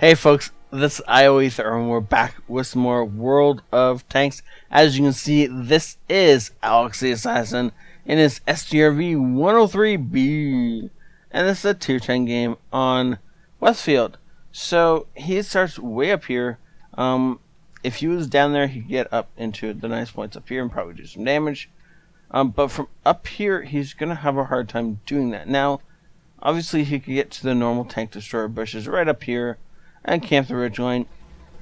Hey folks, this is ioEther and we're back with some more World of Tanks. As you can see, this is Alex the Assassin in his Strv 103B. And this is a 210 game on Westfield. So he starts way up here. If he was down there, he could get up into the nice points up here and probably do some damage. But from up here, he's going to have a hard time doing that. Now, obviously he could get to the normal tank destroyer bushes right up here and camp the ridgeline,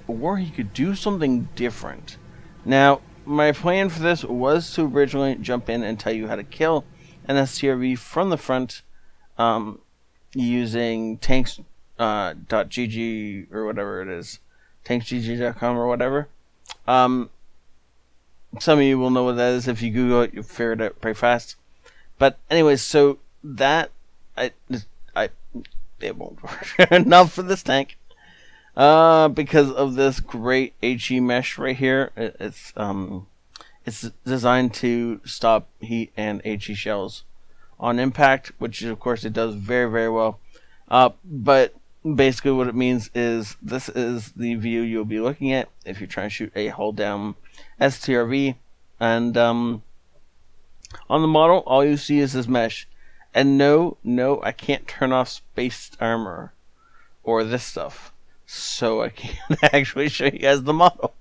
or he could do something different. Now, my plan for this was to originally jump in and tell you how to kill an STRV from the front using tanks.gg or whatever it is, tanksgg.com or whatever. Some of you will know what that is. If you Google it, you'll figure it out pretty fast. But anyways, so that it won't work. Enough for this tank. Because of this great HE mesh right here. It's designed to stop heat and HE shells on impact, which of course it does very, very well. But basically what it means is this is the view you'll be looking at if you're trying to shoot a hull down STRV. And on the model, all you see is this mesh. And no, I can't turn off spaced armor or this stuff. So I can't actually show you guys the model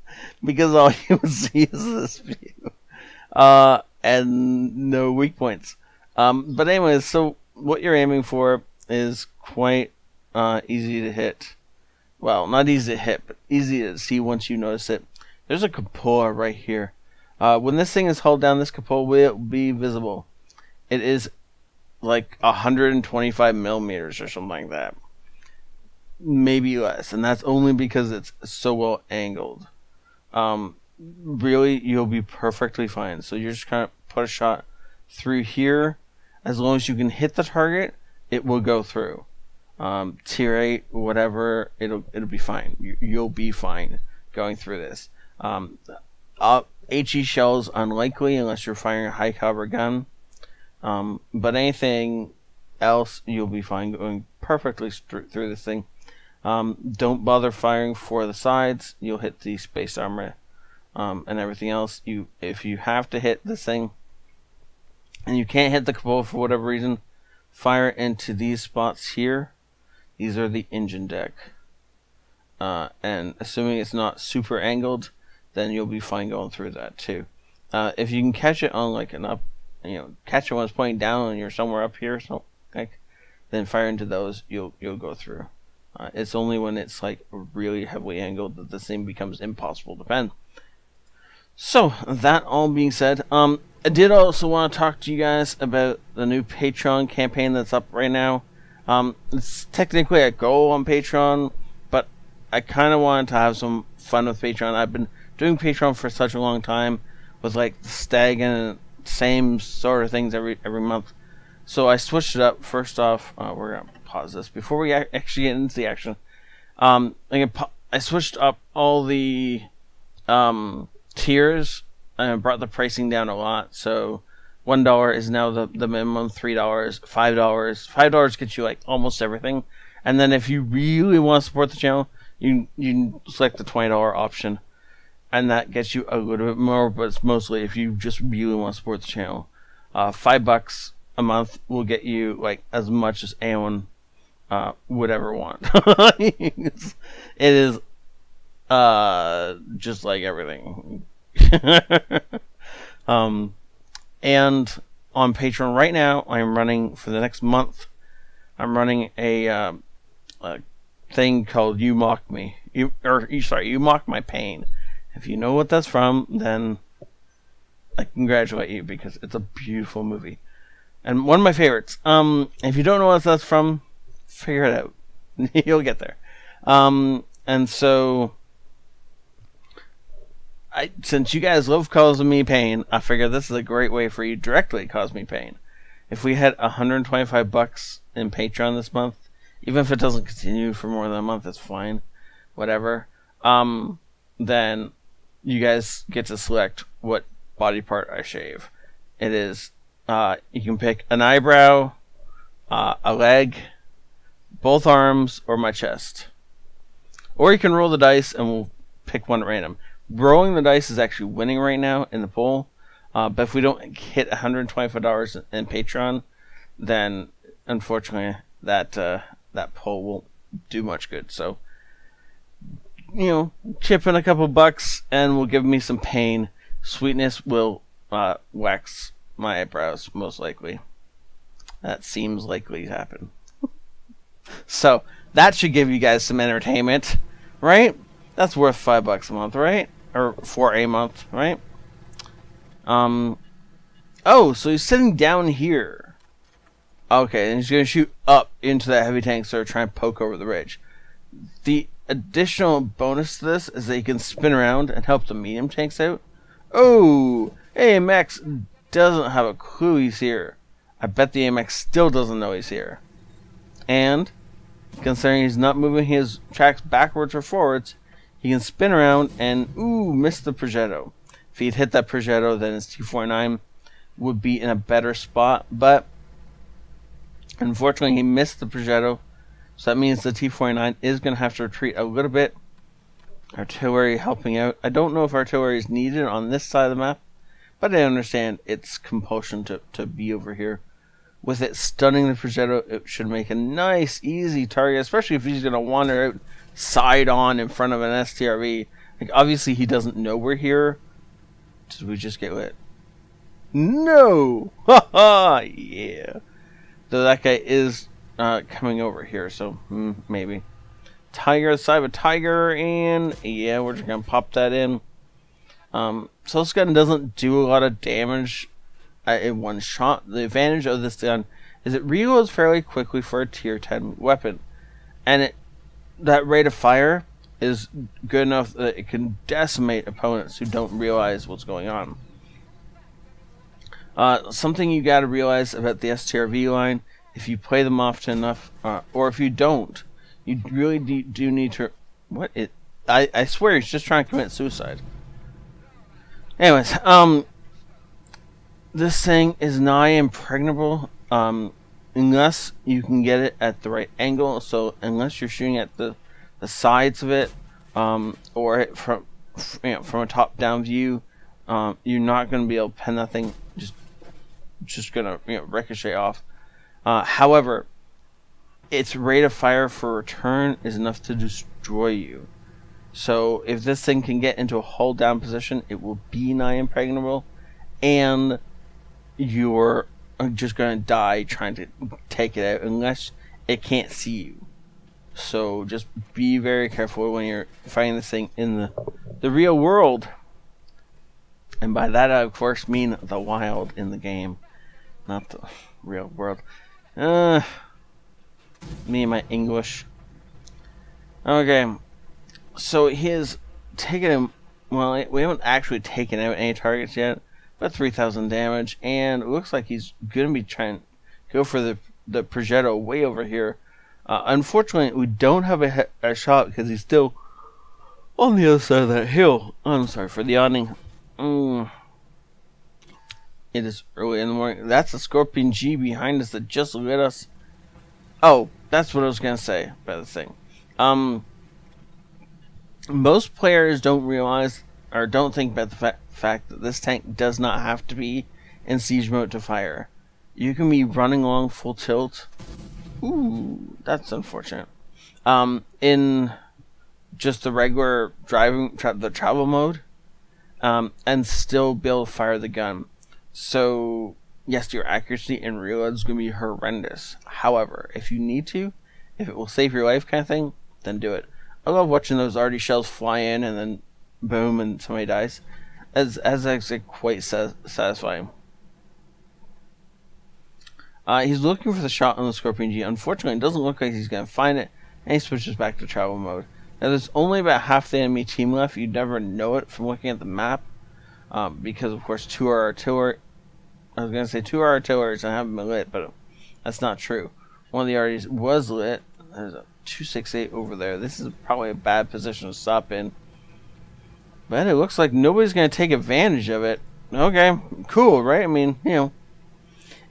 because all you would see is this view and no weak points. But anyways, so what you're aiming for is quite easy to hit. Well, not easy to hit, but easy to see once you notice it. There's a cupola right here. When this thing is held down, this cupola will be visible. It is like 125 millimeters or something like that. Maybe less, and that's only because it's so well angled. Really, you'll be perfectly fine. So you're just kind of put a shot through here. As long as you can hit the target, it will go through. Tier 8, whatever, it'll be fine. You'll be fine going through this. HE shells unlikely unless you're firing a high caliber gun. But anything else, you'll be fine going perfectly through this thing. Don't bother firing for the sides. You'll hit the space armor and everything else. If you have to hit this thing and you can't hit the cupola for whatever reason, fire into these spots here. These are the engine deck. And assuming it's not super angled, then you'll be fine going through that too. If you can catch it on like an up, catch it when it's pointing down and you're somewhere up here, so then fire into those. You'll go through. It's only when it's like really heavily angled that this thing becomes impossible to pen. So that all being said, I did also want to talk to you guys about the new Patreon campaign that's up right now. It's technically a goal on Patreon, but I kind of wanted to have some fun with Patreon. I've been doing Patreon for such a long time with like stagnant, same sort of things every month. So I switched it up. First off, we're gonna pause this before we actually get into the action. I switched up all the tiers and brought the pricing down a lot. So $1 is now the minimum. $3, $5. $5 gets you like almost everything. And then if you really want to support the channel, you select the $20 option, and that gets you a little bit more. But it's mostly if you just really want to support the channel. $5 a month will get you like as much as anyone would ever want. It is just like everything. And on Patreon right now, I'm running for the next month. I'm running a thing called "You Mock Me," You Mock My Pain. If you know what that's from, then I congratulate you because it's a beautiful movie. And one of my favorites. If you don't know what that's from, figure it out. You'll get there. And so, since you guys love causing me pain, I figure this is a great way for you directly to cause me pain. If we had $125 in Patreon this month, even if it doesn't continue for more than a month, it's fine. Whatever. Then you guys get to select what body part I shave. It is you can pick an eyebrow, a leg, both arms, or my chest. Or you can roll the dice and we'll pick one at random. Rolling the dice is actually winning right now in the poll. But if we don't hit $125 in Patreon, then unfortunately that poll won't do much good. So, chip in a couple bucks and will give me some pain. Sweetness will wax my eyebrows, most likely. That seems likely to happen. So, that should give you guys some entertainment, right? That's worth $5 a month, right? Or for a month, right? Oh, so he's sitting down here. Okay, and he's going to shoot up into that heavy tank, so try and poke over the ridge. The additional bonus to this is that he can spin around and help the medium tanks out. Oh, AMX doesn't have a clue he's here. I bet the AMX still doesn't know he's here. And, considering he's not moving his tracks backwards or forwards, he can spin around and, miss the Progetto. If he'd hit that Progetto, then his T-49 would be in a better spot. But, unfortunately, he missed the Progetto. So that means the T-49 is going to have to retreat a little bit. Artillery helping out. I don't know if artillery is needed on this side of the map, but I understand its compulsion to be over here. With it stunning the Progetto, it should make a nice, easy target, especially if he's going to wander out side on in front of an STRV. Like, obviously, he doesn't know we're here. Did we just get lit? No! Ha ha! Yeah. Though that guy is coming over here, so maybe. Tiger, side of a Tiger, and yeah, we're just going to pop that in. So this gun doesn't do a lot of damage in one shot. The advantage of this gun is it reloads fairly quickly for a tier 10 weapon. And that rate of fire is good enough that it can decimate opponents who don't realize what's going on. Something you got to realize about the STRV line, if you play them often enough, or if you don't, you really do need to... I swear he's just trying to commit suicide. Anyways, this thing is nigh impregnable, unless you can get it at the right angle. So unless you're shooting at the sides of it, or from a top-down view, you're not going to be able to pen that thing. Just going to ricochet off. However, its rate of fire for return is enough to destroy you. So if this thing can get into a hold down position, it will be nigh impregnable, and you're just going to die trying to take it out unless it can't see you. So just be very careful when you're fighting this thing in the real world. And by that I of course mean the wild in the game, not the real world. Me and my English. Okay, so he has taken him. Well, we haven't actually taken out any targets yet, but 3,000 damage, and it looks like he's going to be trying to go for the Progetto way over here. Unfortunately, we don't have a shot because he's still on the other side of that hill. I'm sorry for the awning. It is early in the morning. That's a Scorpion G behind us that just lit us. Oh, that's what I was going to say about this thing. Most players don't realize or don't think about the fact that this tank does not have to be in siege mode to fire. You can be running along full tilt. Ooh, that's unfortunate. In just the regular driving, the travel mode, and still be able to fire the gun. So, yes, your accuracy and reload is going to be horrendous. However, if you need to, if it will save your life kind of thing, then do it. I love watching those arty shells fly in and then boom and somebody dies. As actually quite satisfying. He's looking for the shot on the Scorpion G. Unfortunately, it doesn't look like he's going to find it, and he switches back to travel mode. Now, there's only about half the enemy team left. You'd never know it from looking at the map, because, of course, two are artillery. I was going to say two are artilleries and haven't been lit, but that's not true. One of the arties was lit. There's a 268 over there. This is probably a bad position to stop in. But it looks like nobody's going to take advantage of it. Okay, cool, right? I mean,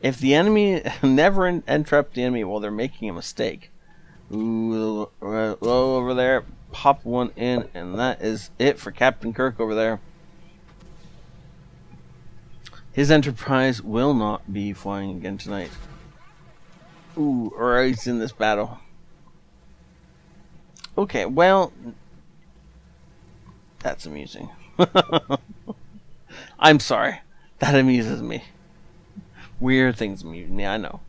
if the enemy never interrupt the enemy while they're making a mistake. Ooh, low over there. pop one in, and that is it for Captain Kirk over there. His Enterprise will not be flying again tonight. Ooh, or he's in this battle. Okay, well, that's amusing. I'm sorry. That amuses me. Weird things amuse me, I know.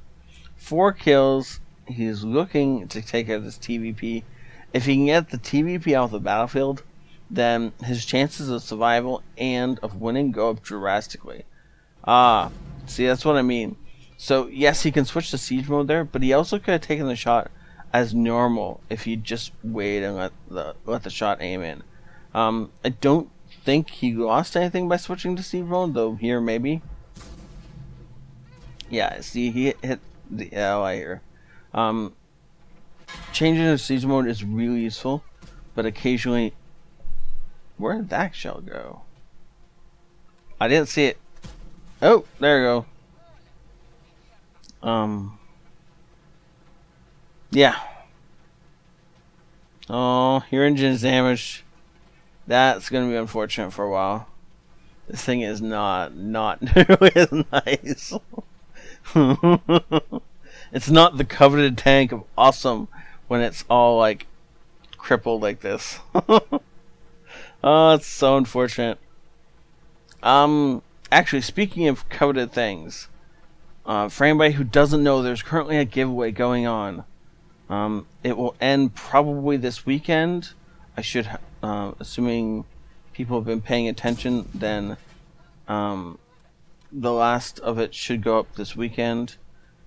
4 kills. He's looking to take out this TVP. If he can get the TVP off the battlefield, then his chances of survival and of winning go up drastically. See, that's what I mean. So, yes, he can switch to siege mode there, but he also could have taken the shot as normal if he just waited and let the shot aim in. I don't think he lost anything by switching to siege mode, though here maybe. Yeah, see, he hit the ally here. Changing to siege mode is really useful, but occasionally... Where did that shell go? I didn't see it. Oh, there you go. Yeah. Oh, your engine is damaged. That's gonna be unfortunate for a while. This thing is not nearly as nice. It's not the coveted tank of awesome when it's all like crippled like this. Oh, it's so unfortunate. Actually, speaking of coveted things, for anybody who doesn't know, there's currently a giveaway going on. It will end probably this weekend. I should, assuming people have been paying attention, then the last of it should go up this weekend.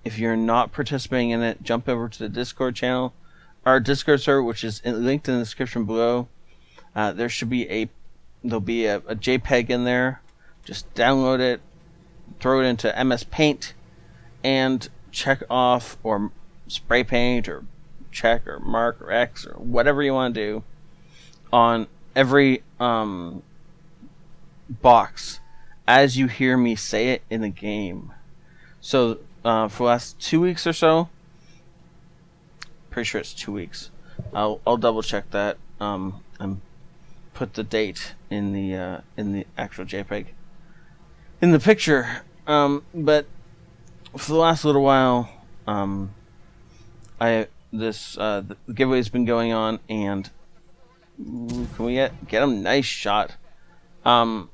If you're not participating in it, jump over to the Discord channel, our Discord server, which is linked in the description below. There'll be a JPEG in there. Just download it, throw it into MS Paint, and check off or spray paint or check or mark or X or whatever you want to do on every box as you hear me say it in the game. So for the last 2 weeks or so, pretty sure it's 2 weeks. I'll double check that and put the date in the actual JPEG in the picture. But for the last little while, the giveaway's been going on, and can we get them? Nice shot. All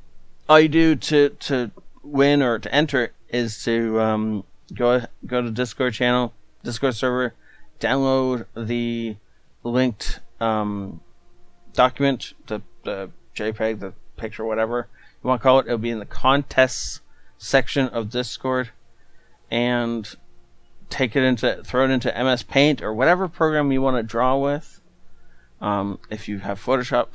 you do to win or to enter is to go to Discord channel, Discord server, download the linked document, the JPEG, the picture, whatever you want to call it. It'll be in the contests section of Discord, and throw it into MS Paint or whatever program you want to draw with. If you have Photoshop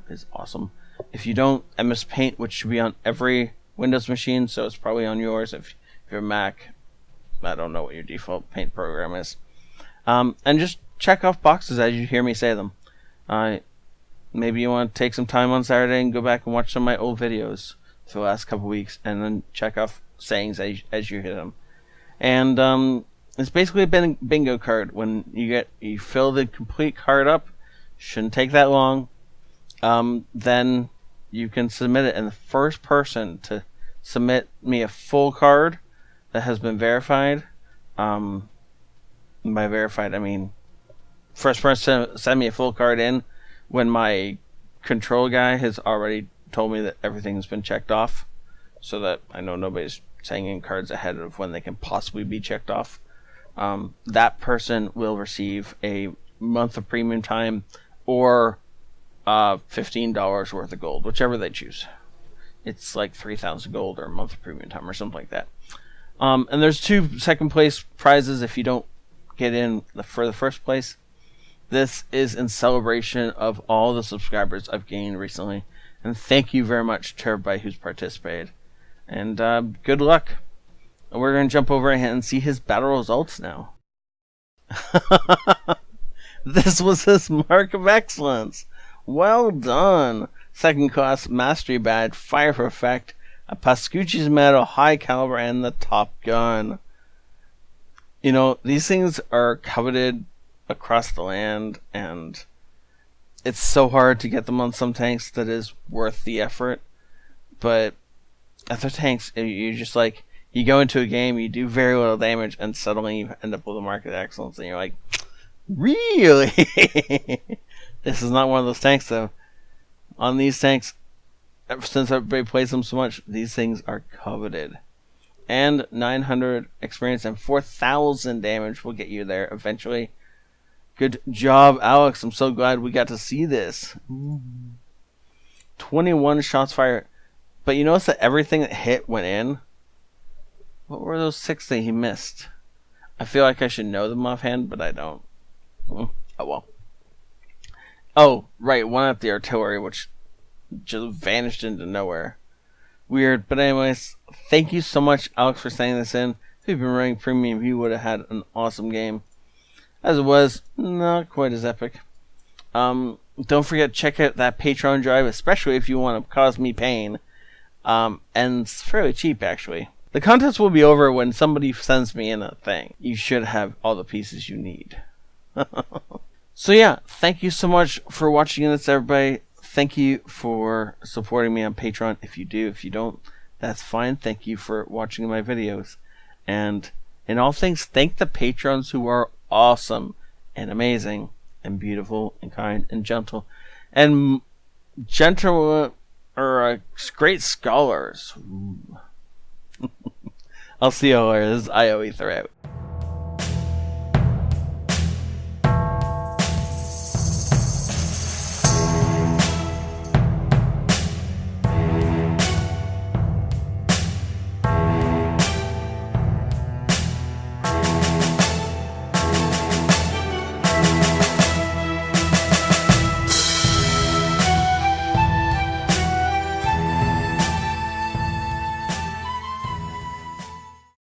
is awesome. If you don't, MS Paint, which should be on every Windows machine, so it's probably on yours. If you're Mac, I don't know what your default paint program is. And just check off boxes as you hear me say them. Maybe you want to take some time on Saturday and go back and watch some of my old videos for the last couple weeks, and then check off sayings as you hit them. And it's basically a bingo card. When you fill the complete card up, shouldn't take that long. Then you can submit it, and the first person to submit me a full card that has been verified, by verified I mean first person to send me a full card in when my control guy has already told me that everything's been checked off, so that I know nobody's sending in cards ahead of when they can possibly be checked off. That person will receive a month of premium time or $15 worth of gold, whichever they choose. It's like 3,000 gold or a month of premium time or something like that. And there's 2 second place prizes if you don't get in for the first place. This is in celebration of all the subscribers I've gained recently, and thank you very much to everybody who's participated. And good luck. We're going to jump over ahead and see his battle results now. This was his mark of excellence. Well done. Second class mastery badge, fire for effect, a Pascucci's medal, high caliber, and the Top Gun. You know, these things are coveted across the land, and it's so hard to get them on some tanks that is worth the effort. But other tanks, you just like, you go into a game, you do very little damage, and suddenly you end up with a mark of excellence, and you're like, really? This is not one of those tanks, though. On these tanks, since everybody plays them so much, these things are coveted. And 900 experience and 4,000 damage will get you there eventually. Good job, Alex. I'm so glad we got to see this. 21 shots fired. But you notice that everything that hit went in? What were those 6 that he missed? I feel like I should know them offhand, but I don't. Oh well. Oh, right, one at the artillery, which just vanished into nowhere. Weird, but anyways, thank you so much, Alex, for sending this in. If you've been running premium, you would have had an awesome game. As it was, not quite as epic. Don't forget to check out that Patreon drive, especially if you want to cause me pain. And it's fairly cheap, actually. The contest will be over when somebody sends me in a thing. You should have all the pieces you need. So yeah, thank you so much for watching this, everybody. Thank you for supporting me on Patreon. If you do, if you don't, that's fine. Thank you for watching my videos. And in all things, thank the patrons who are awesome and amazing and beautiful and kind and gentle and gentle or great scholars. I'll see you all later. This is ioEther out.